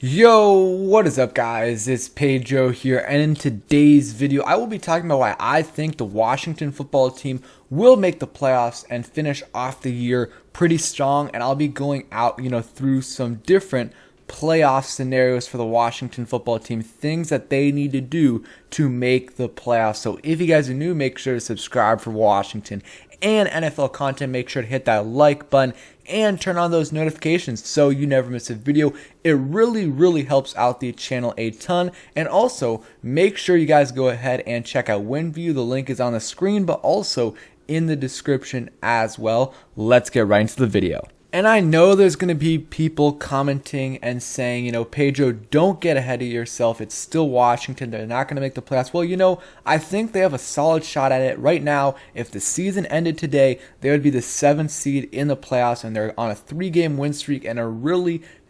Yo, what is up guys? It's Pedro here, and in today's video I will be talking about why I think the Washington football team will make the playoffs and finish off the year pretty strong, and I'll be going out, through some different playoff scenarios for the Washington football team, things that they need to do to make the playoffs. So if you guys are new, make sure to subscribe for Washington and NFL content. Make sure to hit that like button and turn on those notifications so you never miss a video. It really helps out the channel a ton. And also make sure you guys go ahead and check out WinView. The link is on the screen, but also in the description as well. Let's get right into the video. And I know there's going to be people commenting and saying, Pedro, don't get ahead of yourself. It's still Washington. They're not going to make the playoffs. Well, I think they have a solid shot at it. Right now, if the season ended today, they would be the 7th seed in the playoffs, and they're on a 3-game win streak and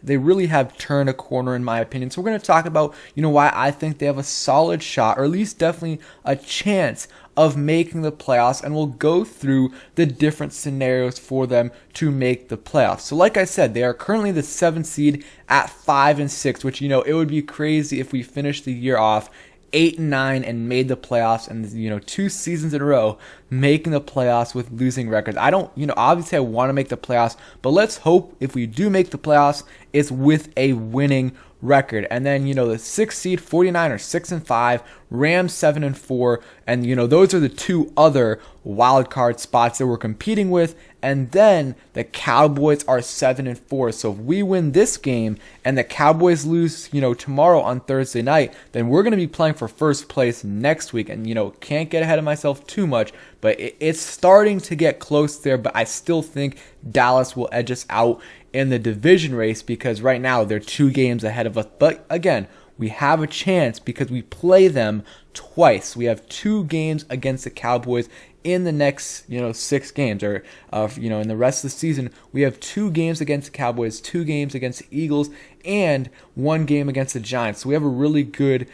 they really have turned a corner in my opinion. So we're going to talk about, why I think they have a solid shot, or at least definitely a chance of making the playoffs, and we'll go through the different scenarios for them to make the playoffs. So like I said, they are currently the 7th seed at 5-6, which, it would be crazy if we finished the year off 8-9 and made the playoffs, and 2 seasons in a row making the playoffs with losing records. I don't, obviously I want to make the playoffs, but let's hope if we do make the playoffs, it's with a winning record. And then, the 6th seed 49ers 6-5, Rams 7-4, and those are the 2 other wild card spots that we're competing with. And then the Cowboys are 7-4. So if we win this game and the Cowboys lose, tomorrow on Thursday night, then we're going to be playing for first place next week. And can't get ahead of myself too much, but it's starting to get close there. But I still think Dallas will edge us out in the division race, because right now they're 2 games ahead of us. But again, we have a chance because we play them twice. We have 2 games against the Cowboys in the next, 6 games, or in the rest of the season. We have 2 games against the Cowboys, 2 games against the Eagles, and 1 game against the Giants. So we have a really good,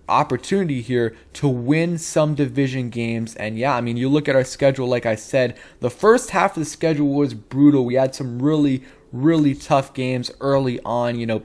opportunity here to win some division games. And yeah, you look at our schedule, like I said, the first half of the schedule was brutal. We had some really tough games early on,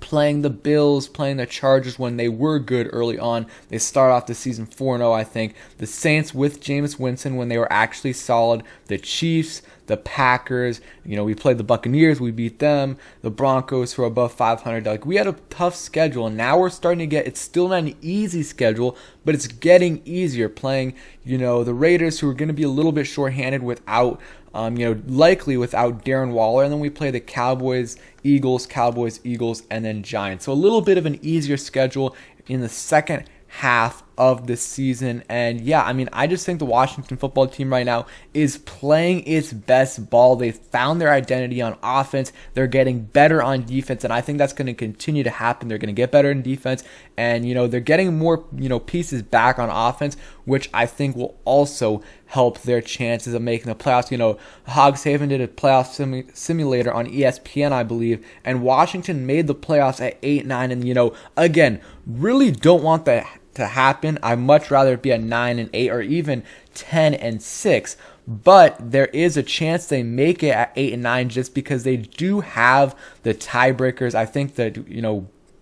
playing the Bills, playing the Chargers when they were good early on. They start off the season 4-0, I think. The Saints with Jameis Winston when they were actually solid. The Chiefs, the Packers, we played the Buccaneers, we beat them. The Broncos, who are above 500. Like, we had a tough schedule, and now we're starting to get, it's still not an easy schedule, but it's getting easier. Playing, the Raiders, who are going to be a little bit shorthanded without, likely without Darren Waller. And then we play the Cowboys, Eagles, and then Giants. So a little bit of an easier schedule in the second half of the season. And yeah, I just think the Washington football team right now is playing its best ball. They've found their identity on offense. They're getting better on defense, and I think that's going to continue to happen. They're going to get better in defense, and they're getting more pieces back on offense, which I think will also help their chances of making the playoffs. Hogs Haven did a playoff simulator on ESPN, I believe, and Washington made the playoffs at 8-9, and again, really don't want that to happen. I'd much rather it be at 9-8 or even 10-6. But there is a chance they make it at 8-9 just because they do have the tiebreakers. I think that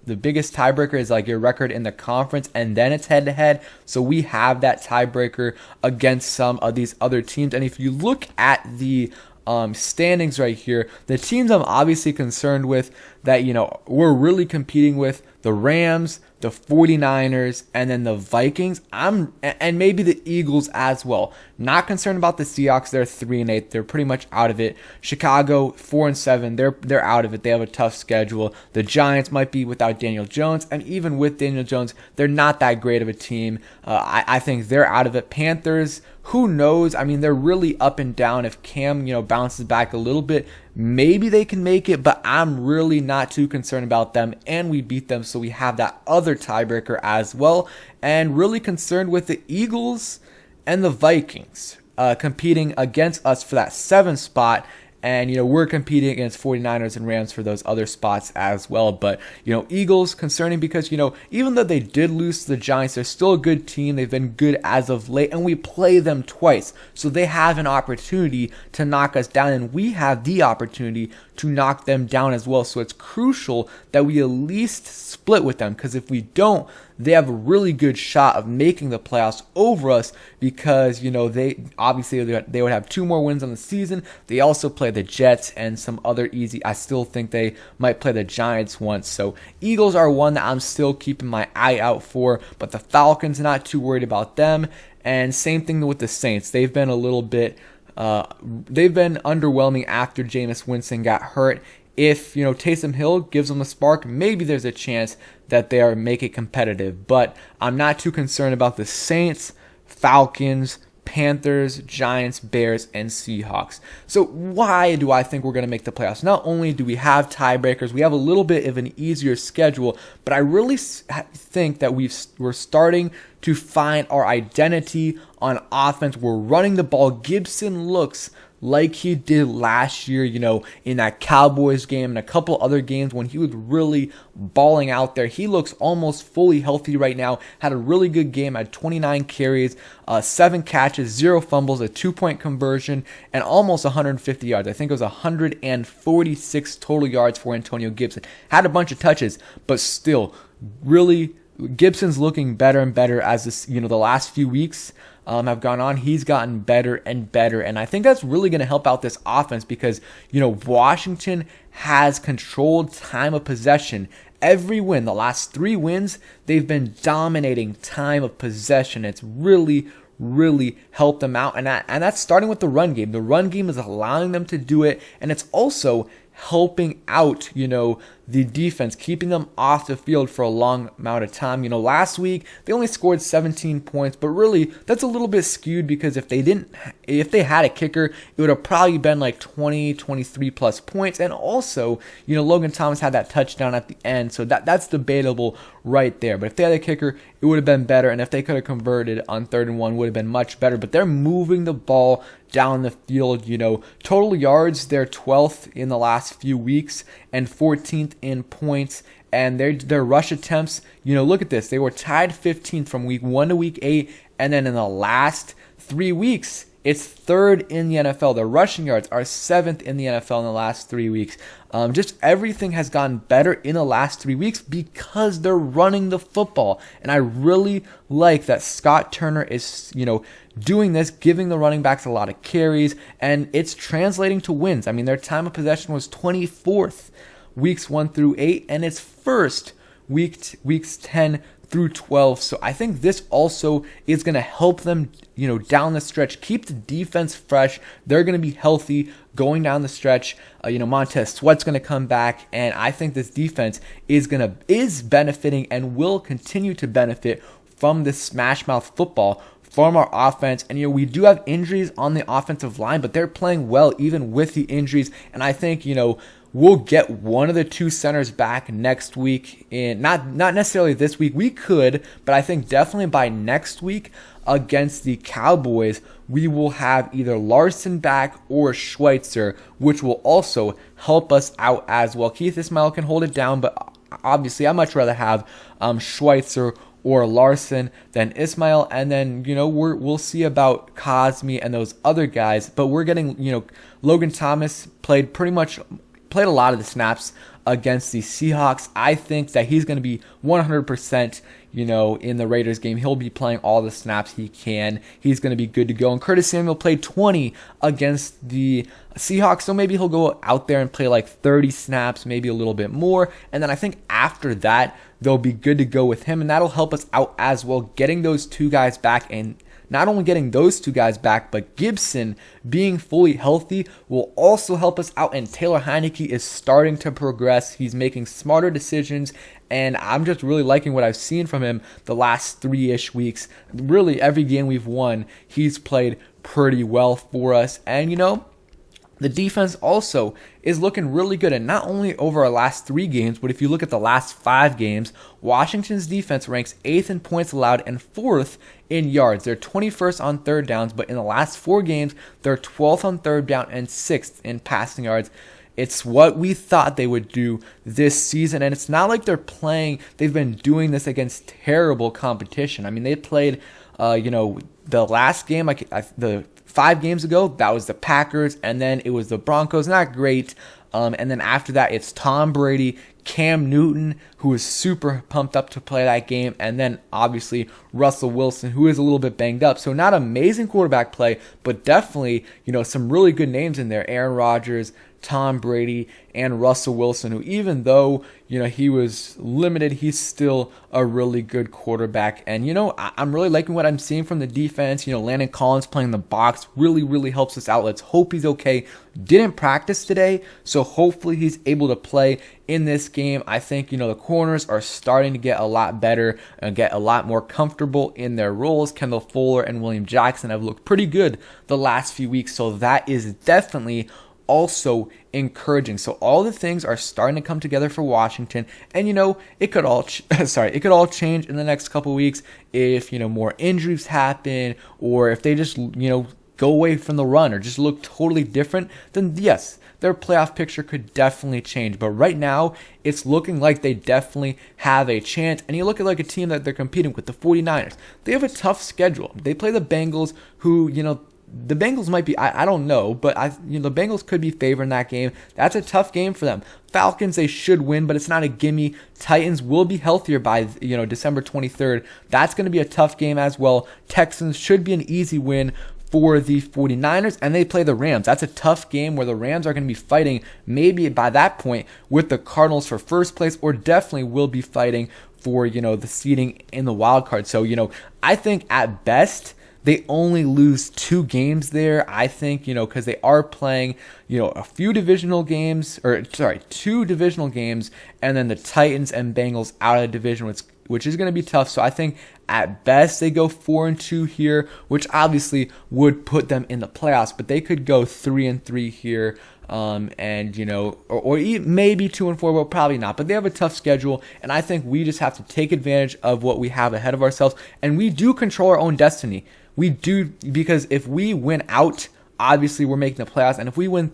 the biggest tiebreaker is like your record in the conference, and then it's head-to-head. So we have that tiebreaker against some of these other teams. And if you look at the standings right here, the teams I'm obviously concerned with that we're really competing with: the Rams, the 49ers, and then the Vikings. And maybe the Eagles as well. Not concerned about the Seahawks. They're 3-8. They're pretty much out of it. Chicago 4-7. They're out of it. They have a tough schedule. The Giants might be without Daniel Jones, and even with Daniel Jones, they're not that great of a team. I think they're out of it. Panthers, who knows? They're really up and down. If Cam, bounces back a little bit, maybe they can make it, but I'm really not too concerned about them, and we beat them, so we have that other tiebreaker as well. And really concerned with the Eagles and the Vikings competing against us for that 7th spot. And, we're competing against 49ers and Rams for those other spots as well. But, Eagles concerning because, even though they did lose to the Giants, they're still a good team. They've been good as of late, and we play them twice. So they have an opportunity to knock us down, and we have the opportunity to knock them down as well. So it's crucial that we at least split with them, because if we don't, they have a really good shot of making the playoffs over us, because they obviously they would have 2 more wins on the season. They also play the Jets and some other easy. I still think they might play the Giants once. So Eagles are one that I'm still keeping my eye out for, but the Falcons, not too worried about them. And same thing with the Saints. They've been a little bit they've been underwhelming after Jameis Winston got hurt. If Taysom Hill gives them a spark, maybe there's a chance that they are make it competitive. But I'm not too concerned about the Saints, Falcons, Panthers, Giants, Bears, and Seahawks. So why do I think we're going to make the playoffs? Not only do we have tiebreakers, we have a little bit of an easier schedule, but I really think that we're starting to find our identity on offense. We're running the ball. Gibson looks like he did last year, in that Cowboys game and a couple other games when he was really balling out there. He looks almost fully healthy right now. Had a really good game, had 29 carries, 7 catches, 0 fumbles, a 2-point conversion, and almost 150 yards. I think it was 146 total yards for Antonio Gibson. Had a bunch of touches, but still, really, Gibson's looking better and better as this, the last few weeks have gone on. He's gotten better and better, and I think that's really going to help out this offense, because Washington has controlled time of possession. Every win, the last 3 wins, they've been dominating time of possession. It's really helped them out, and that's starting with the run game. The run game is allowing them to do it, and it's also helping out, the defense, keeping them off the field for a long amount of time. Last week they only scored 17 points, but really that's a little bit skewed, because if they had a kicker, it would have probably been like 20, 23 plus points. And also, Logan Thomas had that touchdown at the end, so that's debatable right there. But if they had a kicker, it would have been better, and if they could have converted on 3rd and 1, would have been much better. But they're moving the ball down the field. Total yards, they're 12th in the last few weeks and 14th in points. And their rush attempts, look at this. They were tied 15th from week 1 to week 8, and then in the last 3 weeks, it's 3rd in the NFL. Their rushing yards are 7th in the NFL in the last 3 weeks. Just everything has gotten better in the last 3 weeks because they're running the football. And I really like that Scott Turner is, doing this, giving the running backs a lot of carries, and it's translating to wins. I mean, their time of possession was 24th weeks 1 through 8, and it's first weeks 10 through 12. So I think this also is going to help them, down the stretch, keep the defense fresh. They're going to be healthy going down the stretch. Montez Sweat's going to come back, and I think this defense is benefiting and will continue to benefit from this smash mouth football from our offense. And we do have injuries on the offensive line, but they're playing well even with the injuries. And I think we'll get one of the 2 centers back next week. Not necessarily this week. We could, but I think definitely by next week against the Cowboys, we will have either Larson back or Schweitzer, which will also help us out as well. Keith Ismail can hold it down, but obviously I'd much rather have Schweitzer or Larson than Ismail. And then, we'll see about Cosme and those other guys. But we're getting, Logan Thomas played a lot of the snaps against the Seahawks. I think that he's going to be 100%, in the Raiders game. He'll be playing all the snaps he can. He's going to be good to go. And Curtis Samuel played 20 against the Seahawks, so maybe he'll go out there and play like 30 snaps, maybe a little bit more. And then I think after that, they'll be good to go with him, and that'll help us out as well, getting those 2 guys back. And not only getting those 2 guys back, but Gibson being fully healthy will also help us out. And Taylor Heineke is starting to progress. He's making smarter decisions, and I'm just really liking what I've seen from him the last 3-ish weeks. Really, every game we've won, he's played pretty well for us. And, the defense also is looking really good. And not only over our last 3 games, but if you look at the last 5 games, Washington's defense ranks 8th in points allowed and 4th in yards. They're 21st on 3rd downs, but in the last 4 games, they're 12th on 3rd down and 6th in passing yards. It's what we thought they would do this season, and it's not like they've been doing this against terrible competition. I mean, they played, the last game, the 5 games ago, that was the Packers, and then it was the Broncos. Not great And then after that, it's Tom Brady, Cam Newton, who is super pumped up to play that game, and then obviously Russell Wilson, who is a little bit banged up. So not amazing quarterback play, but definitely, some really good names in there. Aaron Rodgers, Tom Brady, and Russell Wilson, who even though, he was limited, he's still a really good quarterback. And, I'm really liking what I'm seeing from the defense. Landon Collins playing the box really, really helps us out. Let's hope he's okay. Didn't practice today, so hopefully he's able to play in this game. I think, the corners are starting to get a lot better and get a lot more comfortable in their roles. Kendall Fuller and William Jackson have looked pretty good the last few weeks, so that is definitely also encouraging. So all the things are starting to come together for Washington, and it could all it could all change in the next couple weeks if more injuries happen, or if they just go away from the run, or just look totally different. Then yes, their playoff picture could definitely change. But right now, it's looking like they definitely have a chance. And you look at like a team that they're competing with, the 49ers. They have a tough schedule. They play the Bengals, who the Bengals might be, I don't know, but the Bengals could be favored in that game. That's a tough game for them. Falcons, they should win, but it's not a gimme. Titans will be healthier by, December 23rd. That's going to be a tough game as well. Texans should be an easy win for the 49ers, and they play the Rams. That's a tough game where the Rams are going to be fighting, maybe by that point, with the Cardinals for first place, or definitely will be fighting for, the seeding in the wild card. So, I think at best, they only lose 2 games there, I think, because they are playing, a few divisional games, 2 divisional games, and then the Titans and Bengals out of the division, which is going to be tough. So I think at best they go 4-2 here, which obviously would put them in the playoffs, but they could go 3-3 here. Or maybe 2-4, but probably not. But they have a tough schedule, and I think we just have to take advantage of what we have ahead of ourselves, and we do control our own destiny. We do, because if we win out, obviously we're making the playoffs, and if we win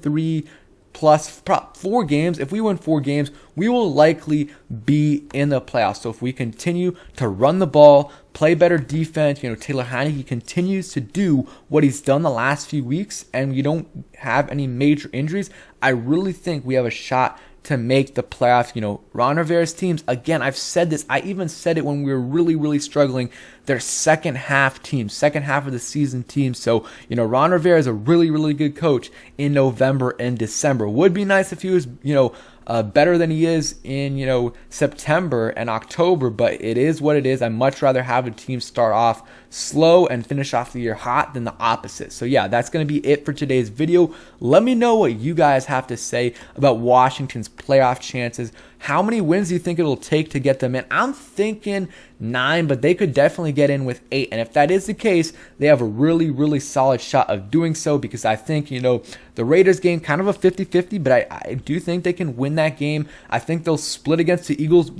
4 games, if we win 4 games, we will likely be in the playoffs. So if we continue to run the ball, play better defense, Taylor Heineke continues to do what he's done the last few weeks, and we don't have any major injuries, I really think we have a shot to make the playoffs. Ron Rivera's teams, again, I've said this, I even said it when we were really, really struggling, they're second half of the season teams. So, Ron Rivera is a really, really good coach in November and December. Would be nice if he was, better than he is in, September and October, but it is what it is. I'd much rather have a team start off slow and finish off the year hot than the opposite. So yeah, that's going to be it for today's video. Let me know what you guys have to say about Washington's playoff chances. How many wins do you think it'll take to get them in? I'm thinking 9, but they could definitely get in with 8. And if that is the case, they have a really, really solid shot of doing so, because I think, the Raiders game, kind of a 50-50, but I do think they can win that game. I think they'll split against the Eagles.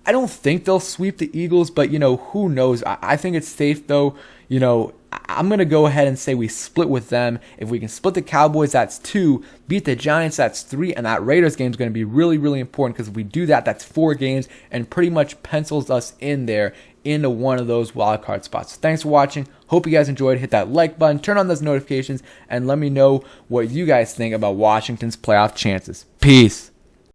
I don't think they'll sweep the Eagles, but, who knows? I think it's safe, though. I'm going to go ahead and say we split with them. If we can split the Cowboys, that's 2. Beat the Giants, that's 3. And that Raiders game is going to be really, really important, because if we do that, that's 4 games and pretty much pencils us in there into one of those wildcard spots. So thanks for watching. Hope you guys enjoyed. Hit that like button, turn on those notifications, and let me know what you guys think about Washington's playoff chances. Peace.